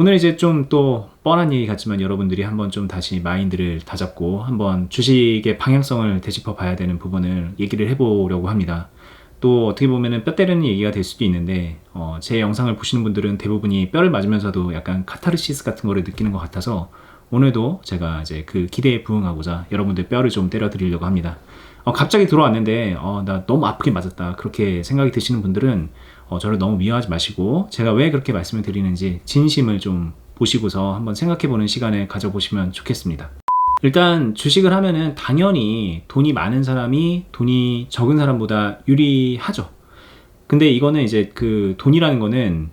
오늘 이제 좀 또 뻔한 얘기 같지만 여러분들이 한번 좀 다시 마인드를 다잡고 한번 주식의 방향성을 되짚어 봐야 되는 부분을 얘기를 해보려고 합니다. 또 어떻게 보면은 뼈 때리는 얘기가 될 수도 있는데 제 영상을 보시는 분들은 대부분이 뼈를 맞으면서도 약간 카타르시스 같은 거를 느끼는 것 같아서 오늘도 제가 이제 그 기대에 부응하고자 여러분들 뼈를 좀 때려 드리려고 합니다. 갑자기 들어왔는데 나 너무 아프게 맞았다 그렇게 생각이 드시는 분들은 저를 너무 미워하지 마시고 제가 왜 그렇게 말씀을 드리는지 진심을 좀 보시고서 한번 생각해보는 시간을 가져보시면 좋겠습니다. 일단 주식을 하면은 당연히 돈이 많은 사람이 돈이 적은 사람보다 유리하죠. 근데 이거는 이제 그 돈이라는 거는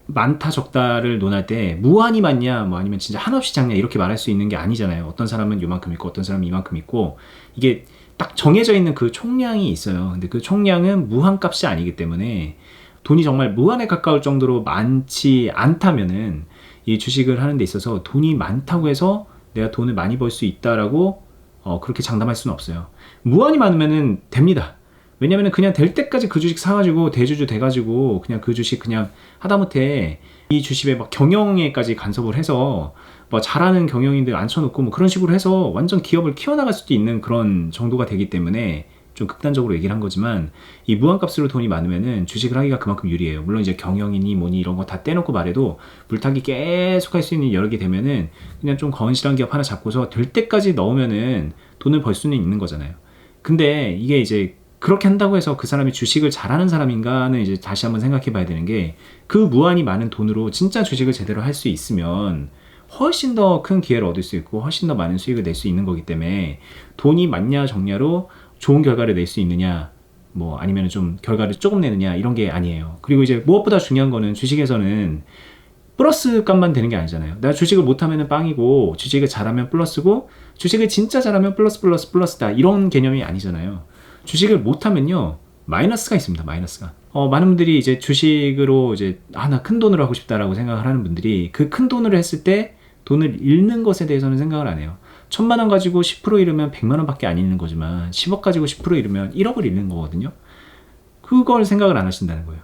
많다 적다를 논할 때 무한히 많냐 뭐 아니면 진짜 한없이 작냐 이렇게 말할 수 있는 게 아니잖아요. 어떤 사람은 요만큼 있고 어떤 사람은 이만큼 있고 이게 딱 정해져 있는 그 총량이 있어요. 근데 그 총량은 무한값이 아니기 때문에 돈이 정말 무한에 가까울 정도로 많지 않다면은 이 주식을 하는 데 있어서 돈이 많다고 해서 내가 돈을 많이 벌 수 있다라고 그렇게 장담할 수는 없어요. 무한히 많으면은 됩니다. 왜냐면은 그냥 될 때까지 그 주식 사가지고 대주주 돼가지고 그냥 그 주식 그냥 하다못해 이 주식에 막 경영에까지 간섭을 해서 뭐 잘하는 경영인들 앉혀놓고 뭐 그런 식으로 해서 완전 기업을 키워나갈 수도 있는 그런 정도가 되기 때문에 좀 극단적으로 얘기를 한 거지만 이 무한값으로 돈이 많으면은 주식을 하기가 그만큼 유리해요. 물론 이제 경영이니 뭐니 이런 거 다 떼놓고 말해도 물타기 계속 할 수 있는 여력이 되면은 그냥 좀 건실한 기업 하나 잡고서 될 때까지 넣으면은 돈을 벌 수는 있는 거잖아요. 근데 이게 이제 그렇게 한다고 해서 그 사람이 주식을 잘하는 사람인가는 이제 다시 한번 생각해 봐야 되는 게 그 무한히 많은 돈으로 진짜 주식을 제대로 할 수 있으면 훨씬 더 큰 기회를 얻을 수 있고 훨씬 더 많은 수익을 낼 수 있는 거기 때문에 돈이 많냐 적냐로 좋은 결과를 낼 수 있느냐 뭐 아니면 좀 결과를 조금 내느냐 이런 게 아니에요. 그리고 이제 무엇보다 중요한 거는 주식에서는 플러스 값만 되는 게 아니잖아요. 내가 주식을 못하면 빵이고 주식을 잘하면 플러스고 주식을 진짜 잘하면 플러스다 이런 개념이 아니잖아요. 주식을 못하면요 마이너스가 있습니다. 마이너스가. 많은 분들이 이제 주식으로 이제 나 큰 돈으로 하고 싶다라고 생각을 하는 분들이 그 큰 돈으로 했을 때 돈을 잃는 것에 대해서는 생각을 안 해요. 1000만 원 가지고 10% 잃으면 100만 원밖에 안 잃는 거지만 10억 가지고 10% 잃으면 1억을 잃는 거거든요. 그걸 생각을 안 하신다는 거예요.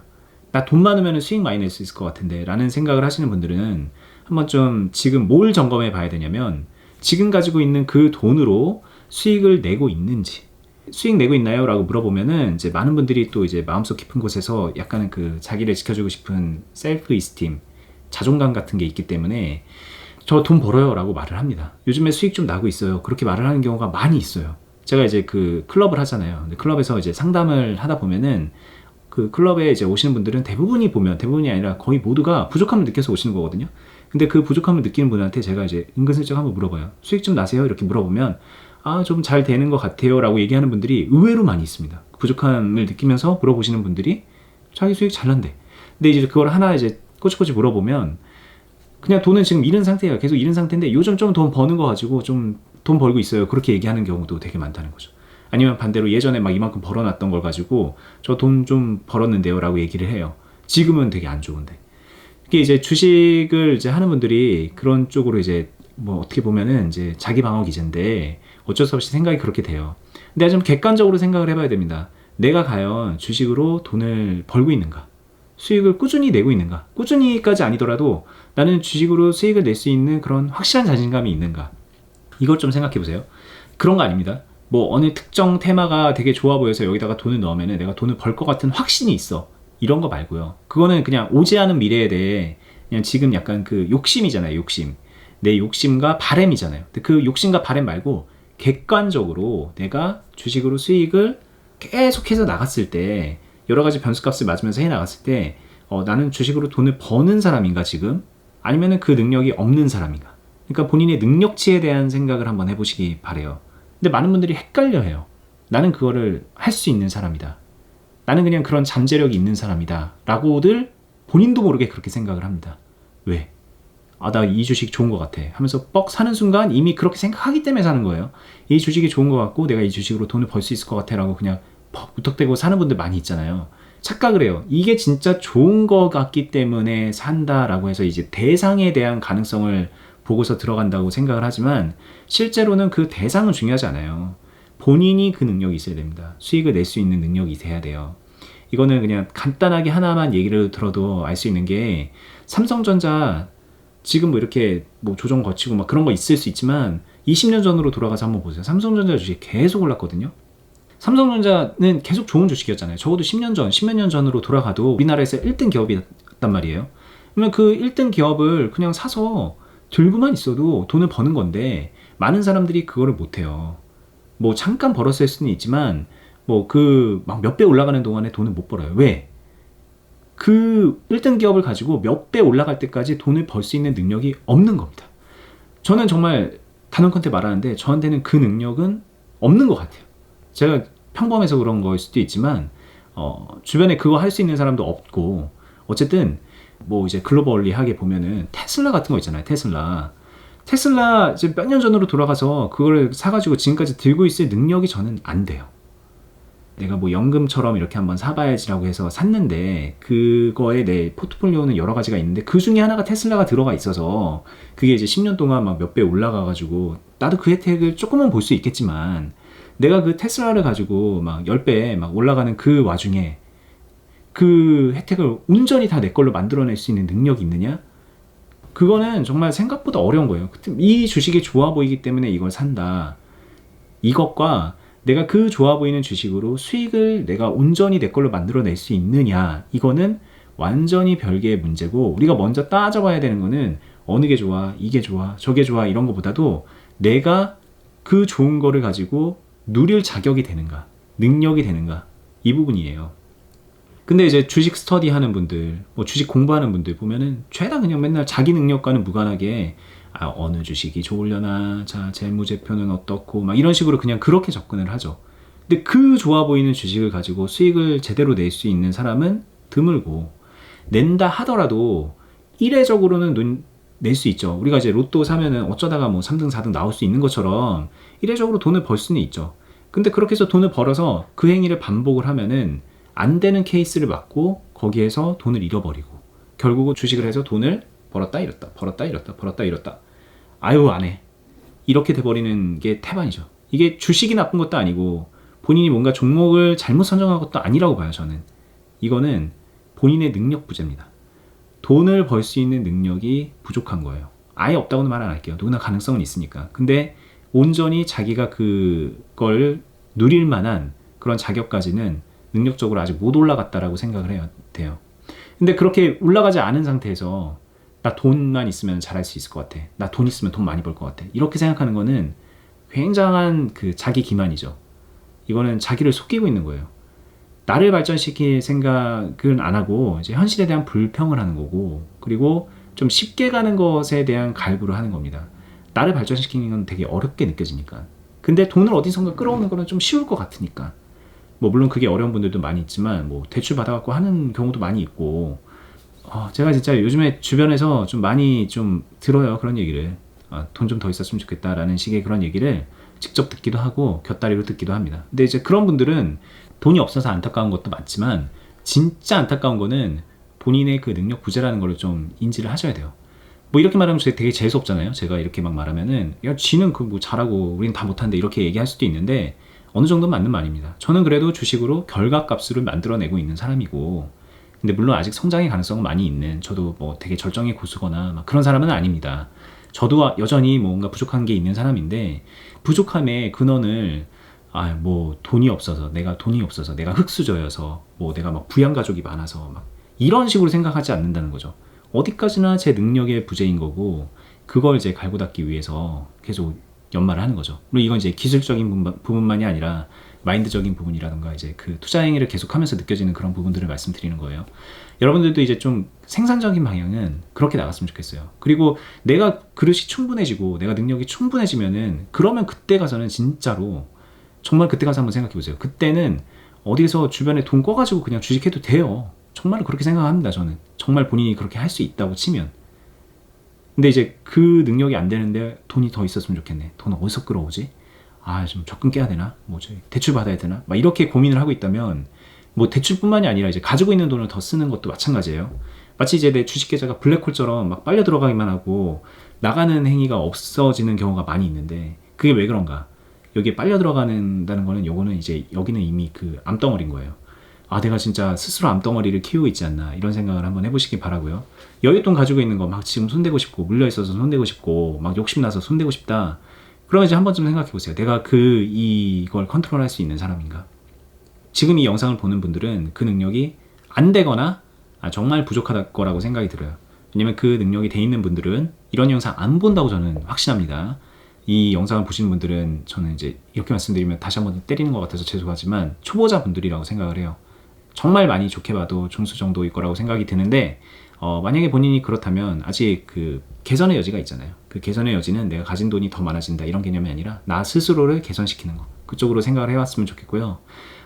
나 돈 많으면 수익 많이 낼 수 있을 것 같은데 라는 생각을 하시는 분들은 한번 좀 지금 뭘 점검해 봐야 되냐면 지금 가지고 있는 그 돈으로 수익을 내고 있는지 수익 내고 있나요? 라고 물어보면은 이제 많은 분들이 또 이제 마음속 깊은 곳에서 약간은 그 자기를 지켜주고 싶은 셀프 이스팀 자존감 같은 게 있기 때문에 저 돈 벌어요 라고 말을 합니다. 요즘에 수익 좀 나고 있어요. 그렇게 말을 하는 경우가 많이 있어요. 제가 이제 그 클럽을 하잖아요. 근데 클럽에서 이제 상담을 하다 보면은 그 클럽에 이제 오시는 분들은 대부분이 아니라 거의 모두가 부족함을 느껴서 오시는 거거든요. 근데 그 부족함을 느끼는 분한테 제가 이제 은근슬쩍 한번 물어봐요. 수익 좀 나세요? 이렇게 물어보면 좀 잘 되는 것 같아요 라고 얘기하는 분들이 의외로 많이 있습니다. 부족함을 느끼면서 물어보시는 분들이 자기 수익 잘 난대. 근데 이제 그걸 하나 이제 꼬치꼬치 물어보면 그냥 돈은 지금 잃은 상태예요. 계속 잃은 상태인데 요즘 좀 돈 버는 거 가지고 좀 돈 벌고 있어요. 그렇게 얘기하는 경우도 되게 많다는 거죠. 아니면 반대로 예전에 막 이만큼 벌어놨던 걸 가지고 저 돈 좀 벌었는데요 라고 얘기를 해요. 지금은 되게 안 좋은데. 이게 이제 주식을 이제 하는 분들이 그런 쪽으로 이제 뭐 어떻게 보면은 이제 자기 방어 기제인데 어쩔 수 없이 생각이 그렇게 돼요. 근데 좀 객관적으로 생각을 해봐야 됩니다. 내가 과연 주식으로 돈을 벌고 있는가? 수익을 꾸준히 내고 있는가? 꾸준히까지 아니더라도 나는 주식으로 수익을 낼 수 있는 그런 확실한 자신감이 있는가? 이걸 좀 생각해 보세요. 그런 거 아닙니다. 뭐 어느 특정 테마가 되게 좋아 보여서 여기다가 돈을 넣으면은 내가 돈을 벌 것 같은 확신이 있어. 이런 거 말고요. 그거는 그냥 오지 않은 미래에 대해 그냥 지금 약간 그 욕심이잖아요. 욕심. 내 욕심과 바램이잖아요. 근데 그 욕심과 바램 말고 객관적으로 내가 주식으로 수익을 계속해서 나갔을 때 여러 가지 변수값을 맞으면서 해 나갔을 때 나는 주식으로 돈을 버는 사람인가 지금? 아니면은 그 능력이 없는 사람인가? 그러니까 본인의 능력치에 대한 생각을 한번 해보시기 바래요. 근데 많은 분들이 헷갈려해요. 나는 그거를 할 수 있는 사람이다. 나는 그냥 그런 잠재력이 있는 사람이다. 라고들 본인도 모르게 그렇게 생각을 합니다. 왜? 나 이 주식 좋은 것 같아 하면서 뻑 사는 순간 이미 그렇게 생각하기 때문에 사는 거예요. 이 주식이 좋은 것 같고 내가 이 주식으로 돈을 벌 수 있을 것 같아 라고 그냥 퍽 무턱대고 사는 분들 많이 있잖아요. 착각을 해요. 이게 진짜 좋은 것 같기 때문에 산다라고 해서 이제 대상에 대한 가능성을 보고서 들어간다고 생각을 하지만 실제로는 그 대상은 중요하지 않아요. 본인이 그 능력이 있어야 됩니다. 수익을 낼 수 있는 능력이 돼야 돼요. 이거는 그냥 간단하게 하나만 얘기를 들어도 알 수 있는 게 삼성전자 지금 뭐 이렇게 뭐 조정 거치고 막 그런 거 있을 수 있지만 20년 전으로 돌아가서 한번 보세요. 삼성전자 주식 계속 올랐거든요. 삼성전자는 계속 좋은 주식이었잖아요. 적어도 10년 전, 10몇 년 전으로 돌아가도 우리나라에서 1등 기업이었단 말이에요. 그러면 그 1등 기업을 그냥 사서 들고만 있어도 돈을 버는 건데 많은 사람들이 그거를 못해요. 뭐 잠깐 벌었을 수는 있지만 뭐 그 막 몇 배 올라가는 동안에 돈을 못 벌어요. 왜? 그 1등 기업을 가지고 몇 배 올라갈 때까지 돈을 벌 수 있는 능력이 없는 겁니다. 저는 정말 단언컨대 말하는데 저한테는 그 능력은 없는 것 같아요. 제가 평범해서 그런 거일 수도 있지만 주변에 그거 할 수 있는 사람도 없고 어쨌든 뭐 이제 글로벌리하게 보면은 테슬라 같은 거 있잖아요. 테슬라 이제 몇 년 전으로 돌아가서 그걸 사가지고 지금까지 들고 있을 능력이 저는 안 돼요. 내가 뭐 연금처럼 이렇게 한번 사봐야지라고 해서 샀는데 그거에 내 포트폴리오는 여러 가지가 있는데 그 중에 하나가 테슬라가 들어가 있어서 그게 이제 10년 동안 막 몇 배 올라가가지고 나도 그 혜택을 조금은 볼 수 있겠지만 내가 그 테슬라를 가지고 막 10배 막 올라가는 그 와중에 그 혜택을 온전히 다 내 걸로 만들어낼 수 있는 능력이 있느냐? 그거는 정말 생각보다 어려운 거예요. 이 주식이 좋아 보이기 때문에 이걸 산다. 이것과 내가 그 좋아 보이는 주식으로 수익을 내가 온전히 내 걸로 만들어낼 수 있느냐, 이거는 완전히 별개의 문제고, 우리가 먼저 따져봐야 되는 거는 어느 게 좋아, 이게 좋아, 저게 좋아 이런 것보다도 내가 그 좋은 거를 가지고 누릴 자격이 되는가, 능력이 되는가, 이 부분이에요. 근데 이제 주식 스터디 하는 분들, 뭐 주식 공부하는 분들 보면은 죄다 그냥 맨날 자기 능력과는 무관하게 어느 주식이 좋으려나, 자 재무제표는 어떻고 막 이런 식으로 그냥 그렇게 접근을 하죠. 근데 그 좋아 보이는 주식을 가지고 수익을 제대로 낼 수 있는 사람은 드물고, 낸다 하더라도 이례적으로는 낼 수 있죠. 우리가 이제 로또 사면은 어쩌다가 뭐 3등 4등 나올 수 있는 것처럼 이례적으로 돈을 벌 수는 있죠. 근데 그렇게 해서 돈을 벌어서 그 행위를 반복을 하면은 안 되는 케이스를 맞고 거기에서 돈을 잃어버리고 결국은 주식을 해서 돈을 벌었다 잃었다 벌었다 잃었다 벌었다 잃었다, 아유 안 해, 이렇게 돼버리는 게 태반이죠. 이게 주식이 나쁜 것도 아니고 본인이 뭔가 종목을 잘못 선정한 것도 아니라고 봐요. 저는 이거는 본인의 능력 부재입니다. 돈을 벌 수 있는 능력이 부족한 거예요. 아예 없다고는 말 안 할게요. 누구나 가능성은 있으니까. 근데 온전히 자기가 그걸 누릴 만한 그런 자격까지는 능력적으로 아직 못 올라갔다라고 생각을 해야 돼요. 근데 그렇게 올라가지 않은 상태에서 나 돈만 있으면 잘할 수 있을 것 같아, 나 돈 있으면 돈 많이 벌 것 같아, 이렇게 생각하는 거는 굉장한 그 자기 기만이죠. 이거는 자기를 속이고 있는 거예요. 나를 발전시킬 생각은 안 하고 이제 현실에 대한 불평을 하는 거고, 그리고 좀 쉽게 가는 것에 대한 갈구를 하는 겁니다. 나를 발전시키는 건 되게 어렵게 느껴지니까. 근데 돈을 어디선가 끌어오는 거는 좀 쉬울 것 같으니까. 뭐 물론 그게 어려운 분들도 많이 있지만 뭐 대출 받아갖고 하는 경우도 많이 있고, 제가 진짜 요즘에 주변에서 좀 많이 좀 들어요. 그런 얘기를. 돈 좀 더 있었으면 좋겠다라는 식의 그런 얘기를 직접 듣기도 하고 곁다리로 듣기도 합니다. 근데 이제 그런 분들은 돈이 없어서 안타까운 것도 맞지만 진짜 안타까운 거는 본인의 그 능력 부재라는 걸 좀 인지를 하셔야 돼요. 뭐 이렇게 말하면 되게 재수없잖아요. 제가 이렇게 막 말하면은 야 지는 그 뭐 잘하고 우린 다 못하는데 이렇게 얘기할 수도 있는데 어느 정도는 맞는 말입니다. 저는 그래도 주식으로 결과값을 만들어내고 있는 사람이고, 근데 물론 아직 성장의 가능성은 많이 있는, 저도 뭐 되게 절정의 고수거나 막 그런 사람은 아닙니다. 저도 여전히 뭔가 부족한 게 있는 사람인데, 부족함의 근원을 뭐 돈이 없어서, 내가 흙수저여서, 뭐 내가 막 부양가족이 많아서 막 이런 식으로 생각하지 않는다는 거죠. 어디까지나 제 능력의 부재인 거고, 그걸 이제 갈고 닦기 위해서 계속 연말을 하는 거죠. 물론 이건 이제 기술적인 부분만이 아니라 마인드적인 부분이라든가 이제 그 투자 행위를 계속하면서 느껴지는 그런 부분들을 말씀드리는 거예요. 여러분들도 이제 좀 생산적인 방향은 그렇게 나갔으면 좋겠어요. 그리고 내가 그릇이 충분해지고 내가 능력이 충분해지면은, 그러면 그때 가서는 진짜로 정말 그때 가서 한번 생각해 보세요. 그때는 어디서 주변에 돈 꿔가지고 그냥 주식해도 돼요. 정말 그렇게 생각합니다. 저는 정말 본인이 그렇게 할 수 있다고 치면. 근데 이제 그 능력이 안 되는데 돈이 더 있었으면 좋겠네, 돈 어디서 끌어오지, 좀 적금 깨야 되나, 대출 받아야 되나, 막 이렇게 고민을 하고 있다면, 뭐 대출뿐만이 아니라 이제 가지고 있는 돈을 더 쓰는 것도 마찬가지예요. 마치 이제 내 주식 계좌가 블랙홀처럼 막 빨려 들어가기만 하고 나가는 행위가 없어지는 경우가 많이 있는데, 그게 왜 그런가? 여기에 빨려 들어가는다는 거는, 요거는 이제 여기는 이미 그 암덩어리인 거예요. 아, 내가 진짜 스스로 암덩어리를 키우고 있지 않나 이런 생각을 한번 해보시기 바라고요. 여윳돈 가지고 있는 거 막 지금 손대고 싶고 물려있어서 손대고 싶고 막 욕심나서 손대고 싶다. 그러면 이제 한 번쯤 생각해 보세요. 내가 이걸 컨트롤할 수 있는 사람인가? 지금 이 영상을 보는 분들은 그 능력이 안 되거나 정말 부족할 거라고 생각이 들어요. 왜냐면 그 능력이 돼 있는 분들은 이런 영상 안 본다고 저는 확신합니다. 이 영상을 보시는 분들은 저는 이제 이렇게 말씀드리면 다시 한번 때리는 것 같아서 죄송하지만 초보자 분들이라고 생각을 해요. 정말 많이 좋게 봐도 중수 정도일 거라고 생각이 드는데 만약에 본인이 그렇다면 아직 그 개선의 여지가 있잖아요. 그 개선의 여지는 내가 가진 돈이 더 많아진다 이런 개념이 아니라 나 스스로를 개선시키는 거, 그쪽으로 생각을 해왔으면 좋겠고요.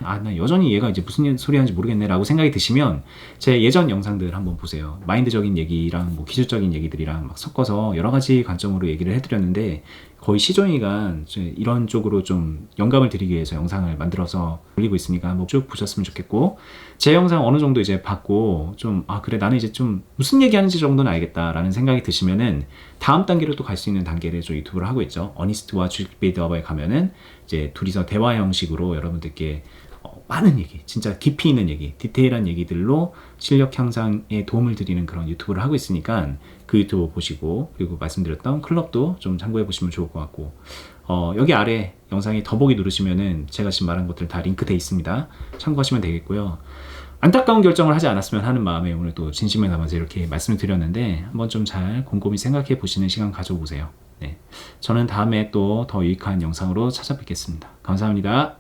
아, 나 여전히 얘가 이제 무슨 소리 하는지 모르겠네 라고 생각이 드시면 제 예전 영상들 한번 보세요. 마인드적인 얘기랑 뭐 기술적인 얘기들이랑 막 섞어서 여러 가지 관점으로 얘기를 해드렸는데 거의 시종일관 이런 쪽으로 좀 영감을 드리기 위해서 영상을 만들어서 올리고 있으니까 한번 쭉 보셨으면 좋겠고, 제 영상 어느 정도 이제 봤고 좀 그래 나는 이제 좀 무슨 얘기하는지 정도는 알겠다라는 생각이 드시면은 다음 단계로 또 갈 수 있는 단계를 좀 유튜브를 하고 있죠. 어니스트와 주식 빌드업에 가면은 이제 둘이서 대화 형식으로 여러분들께 많은 얘기, 진짜 깊이 있는 얘기, 디테일한 얘기들로 실력 향상에 도움을 드리는 그런 유튜브를 하고 있으니까 그 유튜브 보시고, 그리고 말씀드렸던 클럽도 좀 참고해 보시면 좋을 것 같고, 여기 아래 영상에 더보기 누르시면은 제가 지금 말한 것들 다 링크돼 있습니다. 참고하시면 되겠고요. 안타까운 결정을 하지 않았으면 하는 마음에 오늘 또 진심을 담아서 이렇게 말씀을 드렸는데 한번 좀 잘 곰곰이 생각해 보시는 시간 가져보세요. 네. 저는 다음에 또 더 유익한 영상으로 찾아뵙겠습니다. 감사합니다.